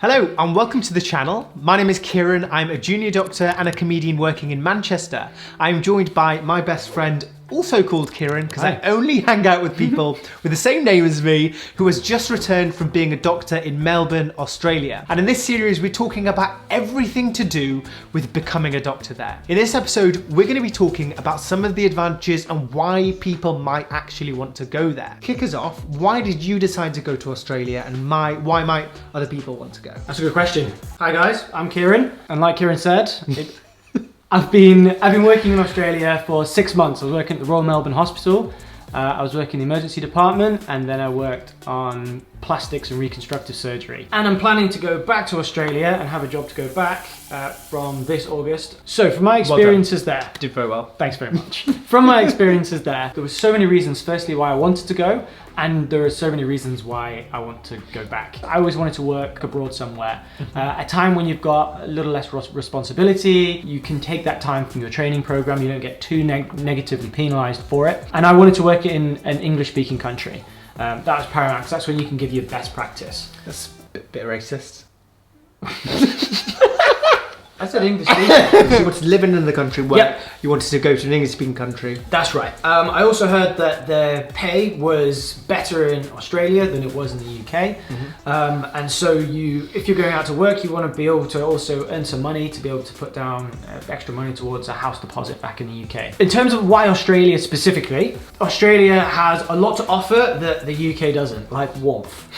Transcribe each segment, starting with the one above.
Hello and welcome to the channel. My name is Kiran. I'm a junior doctor and a comedian working in Manchester. I'm joined by my best friend, also called Kiran, because I only hang out with people with the same name as me, who has just returned from being a doctor in Melbourne, Australia. And in this series, we're talking about everything to do with becoming a doctor there. In this episode, we're going to be talking about some of the advantages and why people might actually want to go there. Kick us off. Why did you decide to go to Australia, and why might other people want to go? That's a good question. Hi guys, I'm Kiran, and like Kiran said, I've been working in Australia for 6 months. I was working at the Royal Melbourne Hospital. I was working in the emergency department, and then I worked on plastics and reconstructive surgery. And I'm planning to go back to Australia and have a job to go back from this August. So from my experiences there... Did very well. Thanks very much. From my experiences there were so many reasons, firstly, why I wanted to go, and there are so many reasons why I want to go back. I always wanted to work abroad somewhere. A time when you've got a little less responsibility, you can take that time from your training program, you don't get too negatively penalized for it. And I wanted to work in an English-speaking country. That was paramount, because that's when you can give your best practice. That's a bit racist. I said English speaking. You wanted to live in another country where you wanted to go to an English speaking country. That's right. I also heard that the pay was better in Australia than it was in the UK. And so if you're going out to work, you want to be able to also earn some money to be able to put down extra money towards a house deposit back in the UK. In terms of why Australia specifically, Australia has a lot to offer that the UK doesn't, like warmth.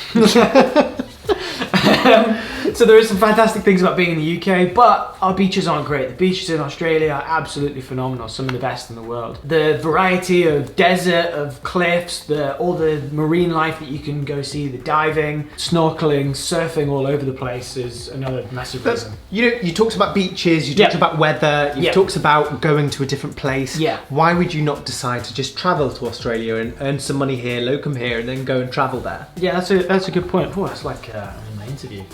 So there are some fantastic things about being in the UK, but our beaches aren't great. The beaches in Australia are absolutely phenomenal, some of the best in the world. The variety of desert, of cliffs, all the marine life that you can go see, the diving, snorkeling, surfing all over the place is another massive reason. You know, you talked about beaches, you talked about weather, you talked about going to a different place. Why would you not decide to just travel to Australia and earn some money here, locum here, and then go and travel there? Yeah, that's a good point. Oh, that's like my interview.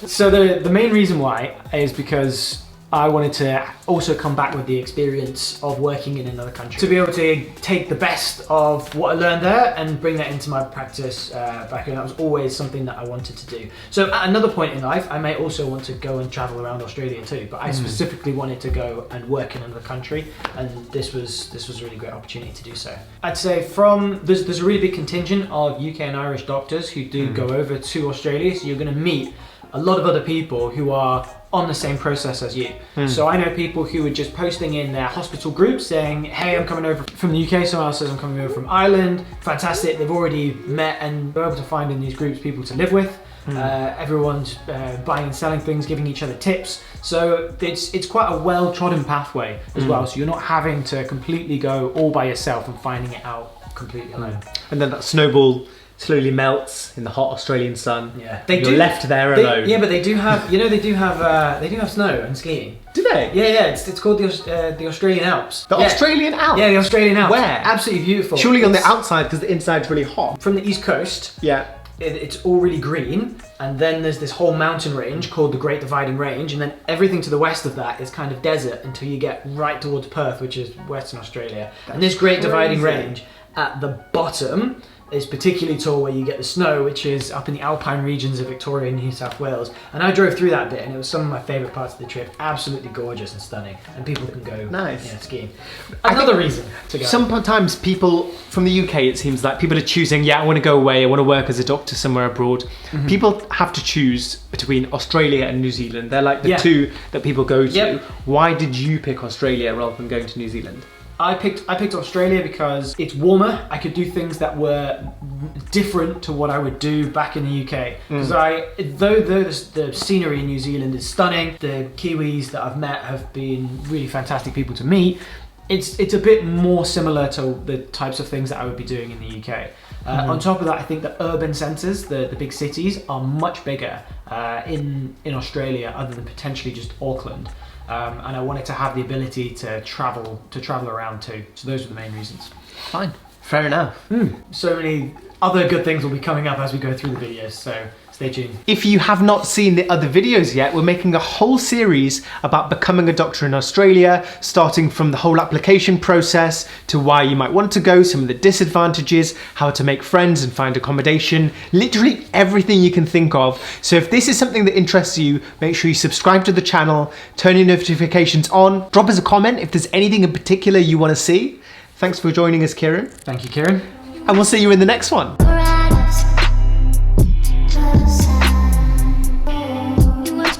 So the main reason why is because I wanted to also come back with the experience of working in another country, to be able to take the best of what I learned there and bring that into my practice back home. That was always something that I wanted to do. So at another point in life, I may also want to go and travel around Australia too, but I specifically wanted to go and work in another country, and this was a really great opportunity to do so. I'd say there's a really big contingent of UK and Irish doctors who do go over to Australia, so you're going to meet a lot of other people who are on the same process as you. So I know people who are just posting in their hospital groups saying, hey, I'm coming over from the UK, someone else says I'm coming over from Ireland. Fantastic, they've already met and they're able to find in these groups people to live with. Everyone's buying and selling things, giving each other tips. So it's quite a well-trodden pathway as well, so you're not having to completely go all by yourself and finding it out completely alone. And then that snowball slowly melts in the hot Australian sun. You're left there alone. Yeah, but they do have, they do have snow and skiing. Do they? Yeah. It's called the Australian Alps. The Australian Alps? Yeah, the Australian Alps. Where? Absolutely beautiful. Surely on the outside, because the inside's really hot. From the east coast. Yeah. It's all really green, and then there's this whole mountain range called the Great Dividing Range, and then everything to the west of that is kind of desert until you get right towards Perth, which is Western Australia. And this Great Dividing Range at the bottom is particularly tall, where you get the snow, which is up in the alpine regions of Victoria and New South Wales. And I drove through that bit, and it was some of my favourite parts of the trip. Absolutely gorgeous and stunning, and people can go skiing. Another reason to go. Sometimes people from the UK, it seems like people are choosing, I want to go away, I want to work as a doctor somewhere abroad. People have to choose between Australia and New Zealand. They're like the two that people go to. Why did you pick Australia rather than going to New Zealand? I picked Australia because it's warmer. I could do things that were different to what I would do back in the UK. Because though the scenery in New Zealand is stunning, the Kiwis that I've met have been really fantastic people to meet. It's a bit more similar to the types of things that I would be doing in the UK. On top of that, I think the urban centres, the big cities, are much bigger in Australia, other than potentially just Auckland. And I wanted to have the ability to travel around too. So those are the main reasons. Fine, fair enough. So many other good things will be coming up as we go through the videos, so Stay tuned. If you have not seen the other videos yet, we're making a whole series about becoming a doctor in Australia, starting from the whole application process to why you might want to go, some of the disadvantages, how to make friends and find accommodation, literally everything you can think of. So if this is something that interests you, make sure you subscribe to the channel, turn your notifications on, drop us a comment if there's anything in particular you want to see. Thanks for joining us, Kiran. Thank you, Kiran. And we'll see you in the next one.